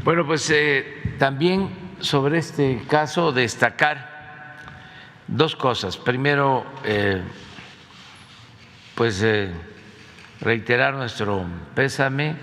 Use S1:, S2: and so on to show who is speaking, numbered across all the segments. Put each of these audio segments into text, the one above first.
S1: Bueno, pues también sobre este caso destacar dos cosas. Primero, pues reiterar nuestro pésame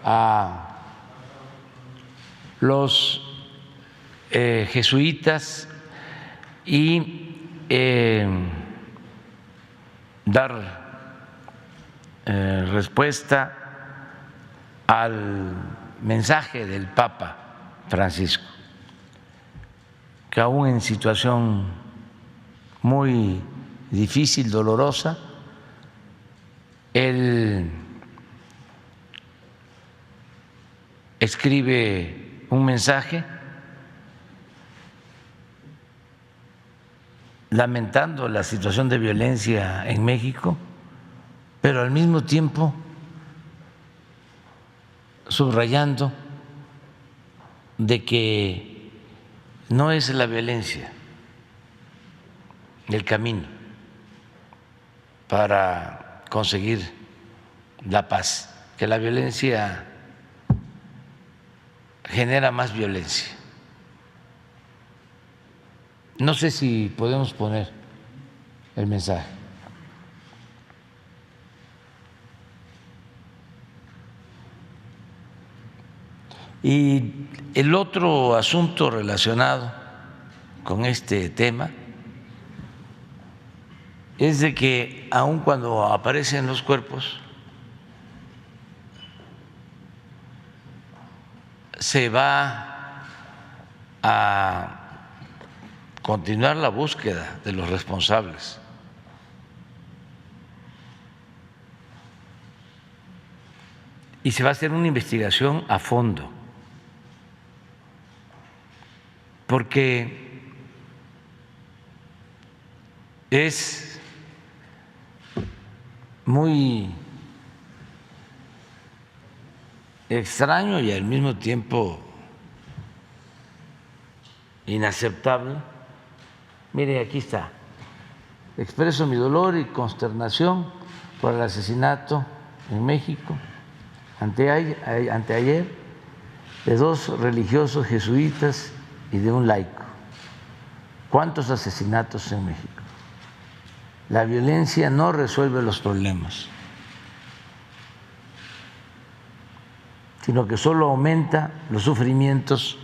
S1: a los jesuitas y dar respuesta al mensaje del Papa Francisco, que aún en situación muy difícil, dolorosa, él escribe un mensaje lamentando la situación de violencia en México, pero al mismo tiempo subrayando de que no es la violencia el camino para conseguir la paz, que la violencia genera más violencia. No sé si podemos poner el mensaje. Y el otro asunto relacionado con este tema es de que aun cuando aparecen los cuerpos, se va a continuar la búsqueda de los responsables. Y se va a hacer una investigación a fondo, porque es muy extraño y al mismo tiempo inaceptable. Mire, aquí está. Expreso mi dolor y consternación por el asesinato en México anteayer de dos religiosos jesuitas y de un laico. ¿Cuántos asesinatos en México? La violencia no resuelve los problemas, sino que solo aumenta los sufrimientos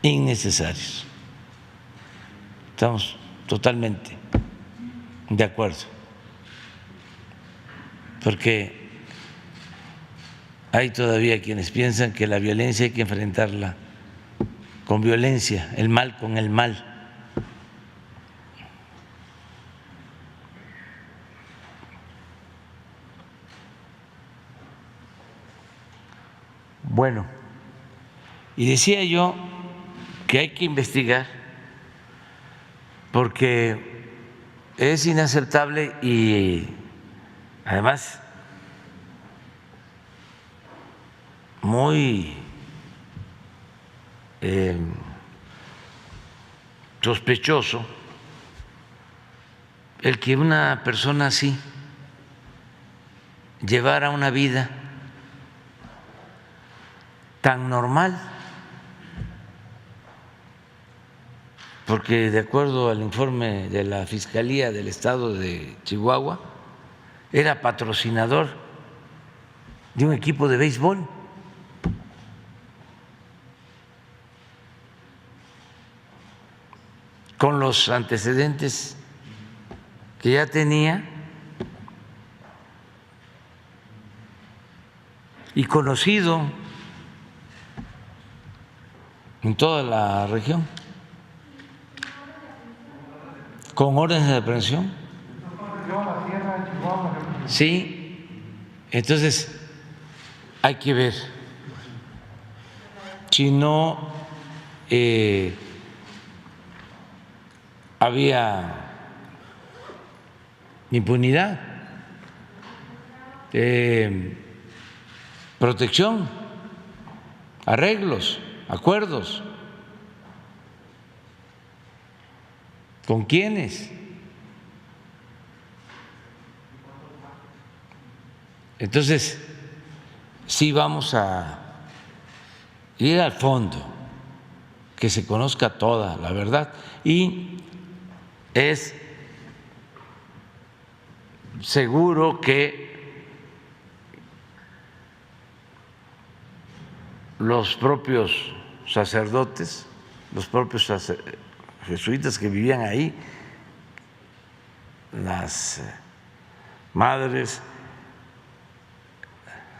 S1: innecesarios. Estamos totalmente de acuerdo, porque hay todavía quienes piensan que la violencia hay que enfrentarla con violencia, el mal con el mal. Bueno, y decía yo que hay que investigar porque es inaceptable y además muy sospechoso el que una persona así llevara una vida tan normal, porque de acuerdo al informe de la Fiscalía del Estado de Chihuahua, era patrocinador de un equipo de béisbol. Con los antecedentes que ya tenía y conocido en toda la región, con órdenes de aprehensión. Sí, entonces hay que ver si no había impunidad, protección, arreglos, acuerdos. ¿Con quiénes? Entonces, sí vamos a ir al fondo, que se conozca toda la verdad, y es seguro que los propios sacerdotes, los propios jesuitas que vivían ahí, las madres,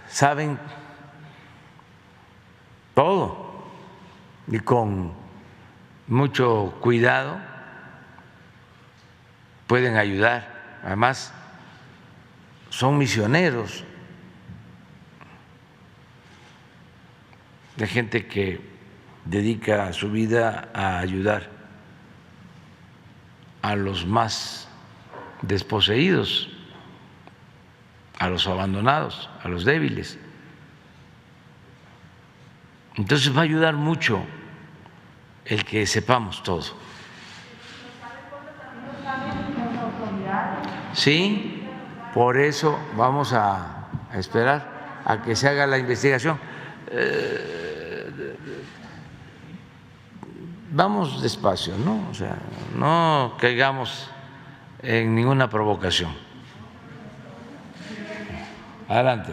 S1: saben todo y con mucho cuidado pueden ayudar. Además, son misioneros, de gente que dedica su vida a ayudar a los más desposeídos, a los abandonados, a los débiles. Entonces va a ayudar mucho el que sepamos todo. Sí, por eso vamos a esperar a que se haga la investigación. Vamos despacio, ¿no? O sea, no caigamos en ninguna provocación. Adelante.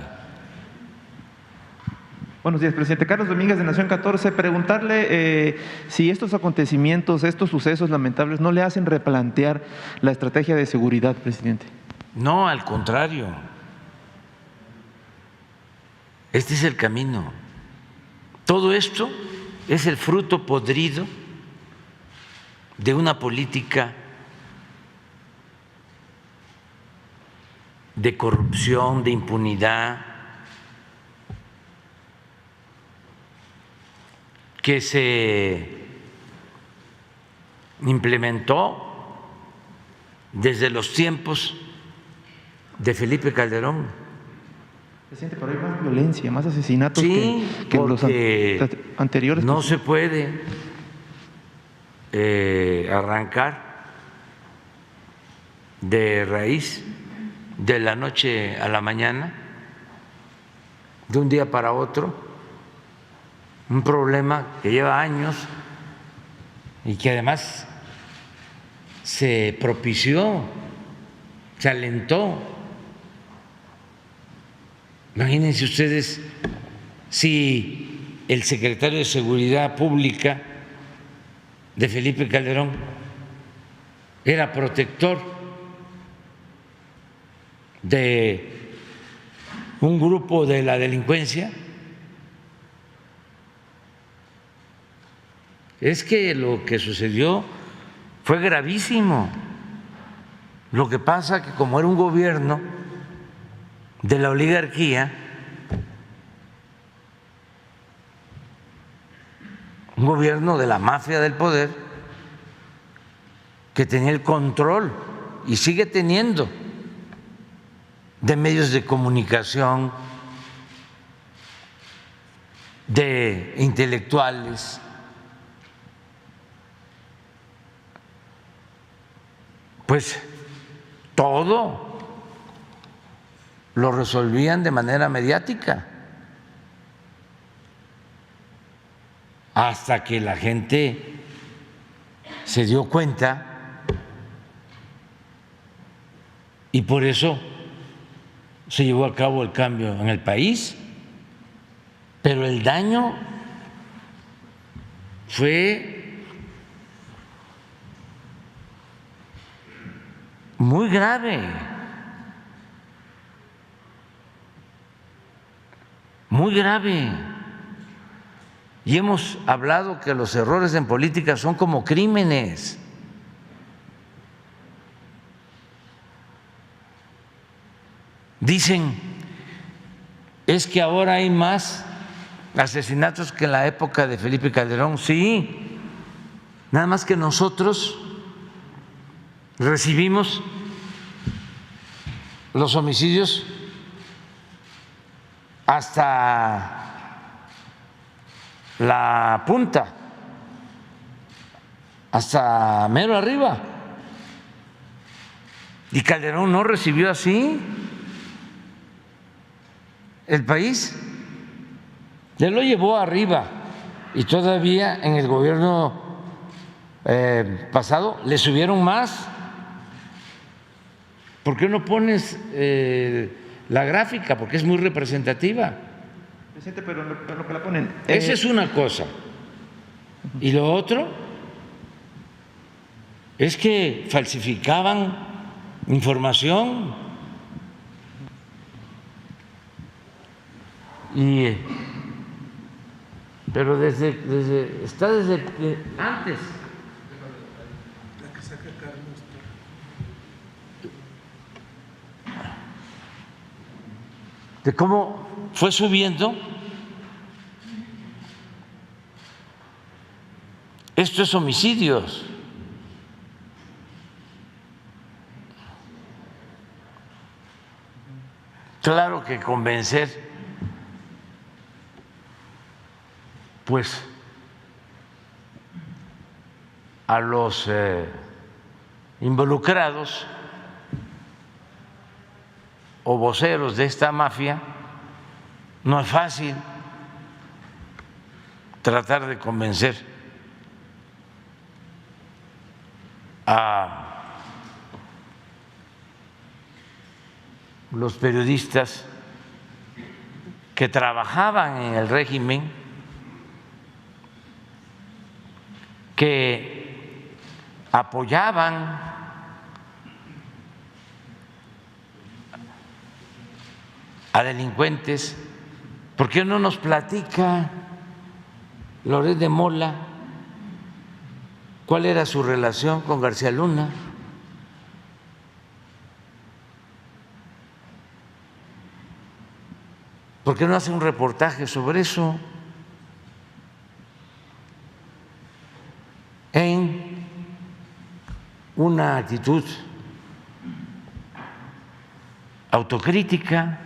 S2: Buenos días, presidente. Carlos Domínguez, de Nación 14. Preguntarle si estos acontecimientos, estos sucesos lamentables, no le hacen replantear la estrategia de seguridad, presidente.
S1: No, al contrario. Este es el camino. Todo esto es el fruto podrido de una política de corrupción, de impunidad, que se implementó desde los tiempos de Felipe Calderón.
S2: Presidente, pero hay más violencia, más asesinatos que los anteriores.
S1: No se puede arrancar de raíz de la noche a la mañana, de un día para otro, un problema que lleva años y que además se propició, se alentó. Imagínense ustedes si el secretario de Seguridad Pública de Felipe Calderón era protector de un grupo de la delincuencia. Es que lo que sucedió fue gravísimo. Lo que pasa que como era un gobierno de la oligarquía, un gobierno de la mafia del poder, que tenía el control y sigue teniendo de medios de comunicación, de intelectuales, pues todo lo resolvían de manera mediática, hasta que la gente se dio cuenta y por eso se llevó a cabo el cambio en el país, pero el daño fue muy grave, muy grave. Y hemos hablado que los errores en política son como crímenes. Dicen, es que ahora hay más asesinatos que en la época de Felipe Calderón. Sí, nada más que nosotros recibimos los homicidios hasta la punta, hasta mero arriba. Y Calderón no recibió así el país, él lo llevó arriba y todavía en el gobierno pasado le subieron más. ¿Por qué no pones la gráfica? Porque es muy representativa.
S2: Presidente, pero lo que la ponen…
S1: Esa es una cosa. Y lo otro es que falsificaban información. Pero está desde antes. De cómo fue subiendo. Esto es homicidios. Claro que convencer, pues, a los involucrados o voceros de esta mafia no es fácil tratar de convencer a los periodistas que trabajaban en el régimen, que apoyaban a delincuentes. ¿Por qué no nos platica Loret de Mola cuál era su relación con García Luna? ¿Por qué no hace un reportaje sobre eso? En una actitud autocrítica.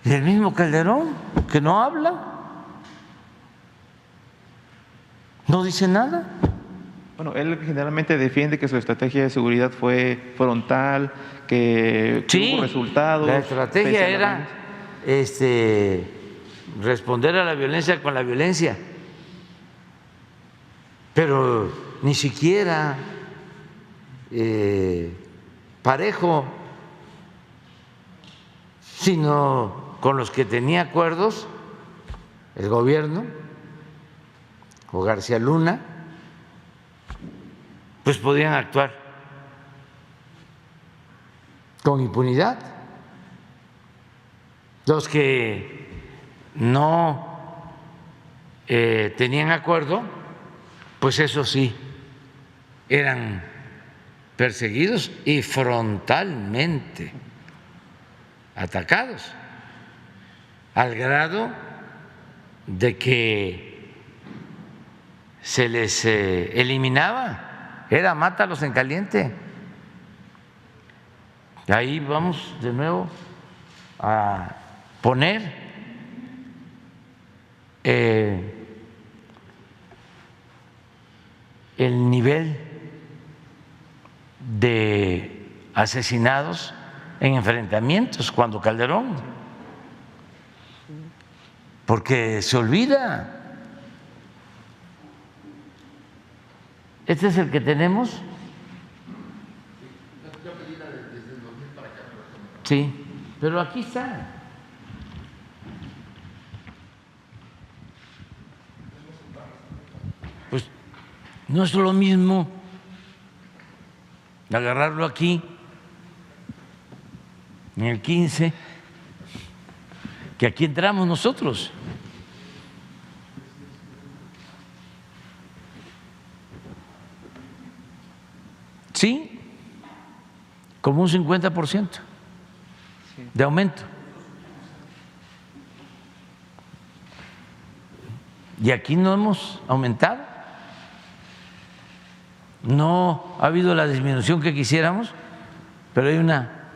S1: Y el mismo Calderón, que no habla, no dice nada.
S2: Bueno, él generalmente defiende que su estrategia de seguridad fue frontal, que hubo resultados.
S1: La estrategia era responder a la violencia con la violencia, pero ni siquiera parejo, sino con los que tenía acuerdos el gobierno o García Luna, pues podían actuar con impunidad. Los que no tenían acuerdo, pues eso sí, eran perseguidos y frontalmente atacados, al grado de que se les eliminaba, era mátalos en caliente. Ahí vamos de nuevo a poner el nivel de asesinados en enfrentamientos cuando Calderón, porque se olvida. Este es el que tenemos. Sí, pero aquí está. Pues no es lo mismo agarrarlo aquí en el 15 que aquí entramos nosotros. Sí, como un 50% de aumento. Y aquí no hemos aumentado. No ha habido la disminución que quisiéramos, pero hay una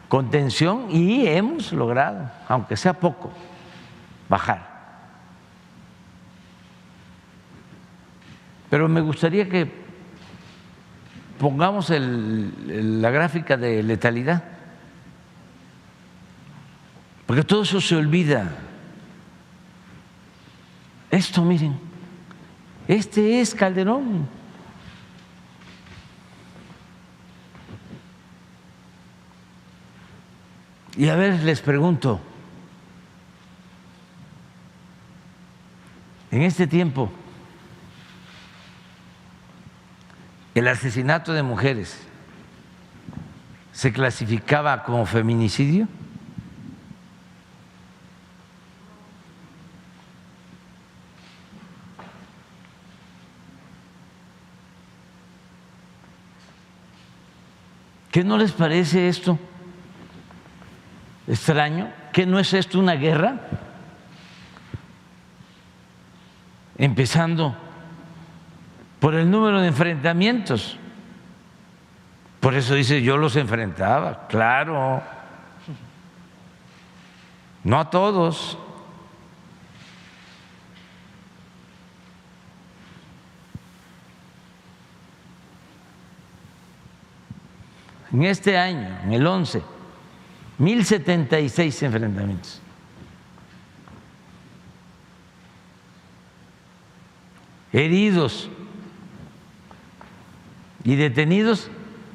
S1: contención y hemos logrado, aunque sea poco, bajar. Pero me gustaría que pongamos la gráfica de letalidad. porque todo eso se olvida. Esto, miren, este es Calderón. Y a ver, les pregunto, en este tiempo, el asesinato de mujeres se clasificaba como feminicidio. ¿Qué no les parece esto extraño? ¿Qué no es esto una guerra? Empezando por el número de enfrentamientos. Por eso dice, yo los enfrentaba, claro, no a todos. En este año, en el 11, 1,076 enfrentamientos. Heridos y detenidos,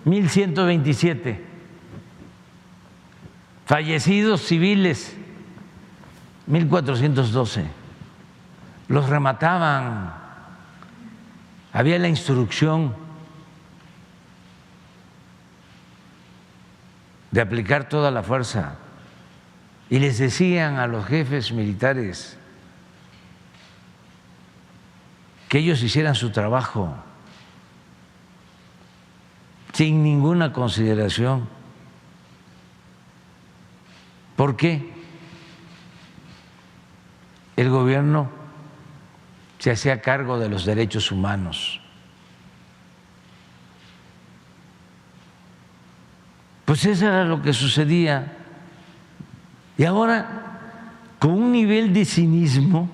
S1: 1,127. Fallecidos civiles, 1,412. Los remataban. Había la instrucción de aplicar toda la fuerza y les decían a los jefes militares que ellos hicieran su trabajo sin ninguna consideración. ¿Por qué? El gobierno se hacía cargo de los derechos humanos. Pues eso era lo que sucedía. Y ahora, con un nivel de cinismo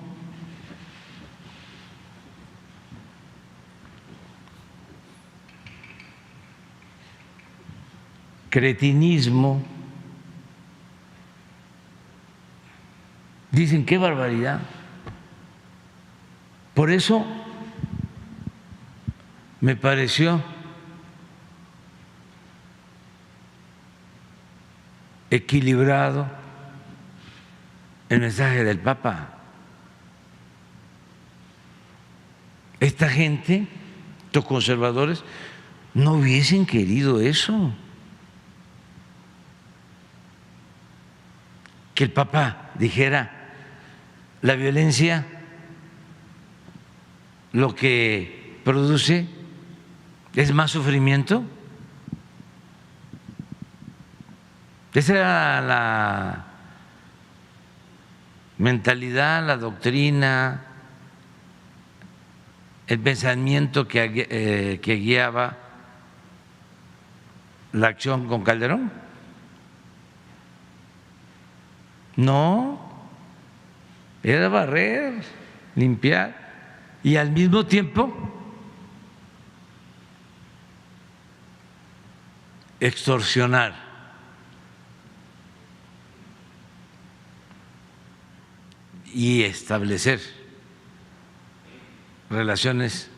S1: cretinismo, dicen qué barbaridad. Por eso me pareció equilibrado el mensaje del Papa. Esta gente, estos conservadores, no hubiesen querido eso. Que el Papa dijera, la violencia lo que produce es más sufrimiento. Esa era la mentalidad, la doctrina, el pensamiento que guiaba la acción con Calderón. No, era barrer, limpiar y al mismo tiempo extorsionar. Y establecer relaciones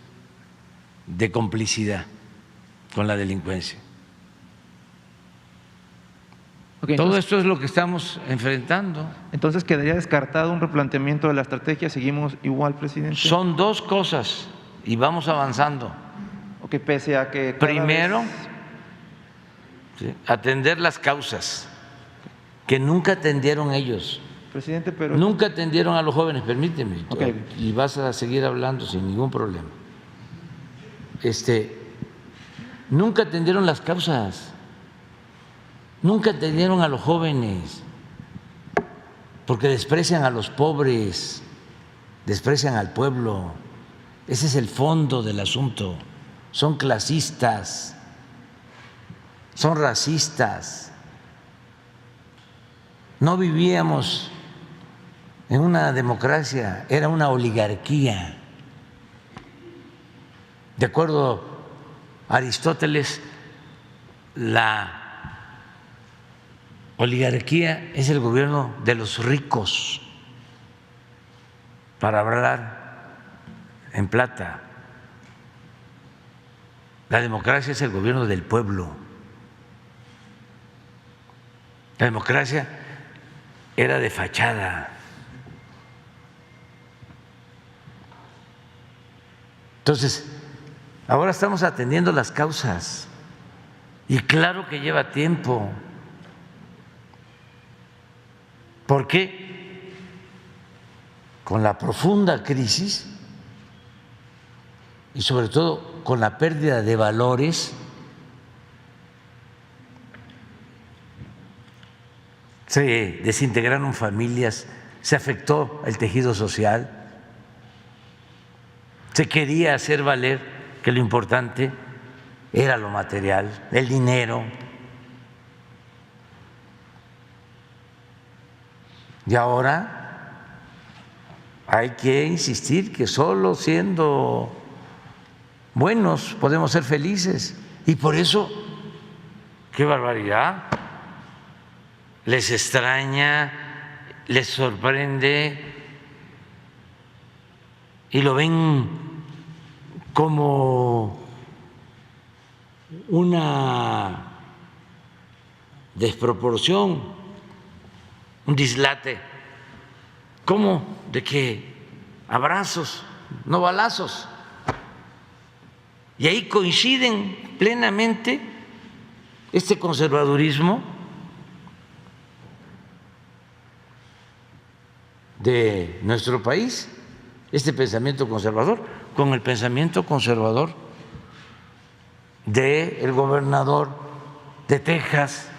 S1: de complicidad con la delincuencia.
S2: Okay,
S1: todo esto es lo que estamos enfrentando.
S2: Entonces quedaría descartado un replanteamiento de la estrategia. ¿Seguimos igual, presidente?
S1: Son dos cosas y vamos avanzando.
S2: Okay, pese a que
S1: primero, ¿sí?, atender las causas que nunca atendieron ellos.
S2: Presidente, pero
S1: nunca atendieron a los jóvenes, permíteme, y vas a seguir hablando sin ningún problema. Nunca atendieron las causas, nunca atendieron a los jóvenes, porque desprecian a los pobres, desprecian al pueblo. Ese es el fondo del asunto. Son clasistas, son racistas. No vivíamos en una democracia, era una oligarquía. De acuerdo a Aristóteles, la oligarquía es el gobierno de los ricos, para hablar en plata. La democracia es el gobierno del pueblo. La democracia era de fachada. Entonces, ahora estamos atendiendo las causas y claro que lleva tiempo. ¿Por qué? Con la profunda crisis y sobre todo con la pérdida de valores, se desintegraron familias, se afectó el tejido social, se quería hacer valer que lo importante era lo material, el dinero. Y ahora hay que insistir que solo siendo buenos podemos ser felices. Y por eso, qué barbaridad, les extraña, les sorprende y lo ven como una desproporción, un dislate. ¿Cómo? De que abrazos, no balazos. Y ahí coinciden plenamente este conservadurismo de nuestro país, este pensamiento conservador, con el pensamiento conservador del gobernador de Texas,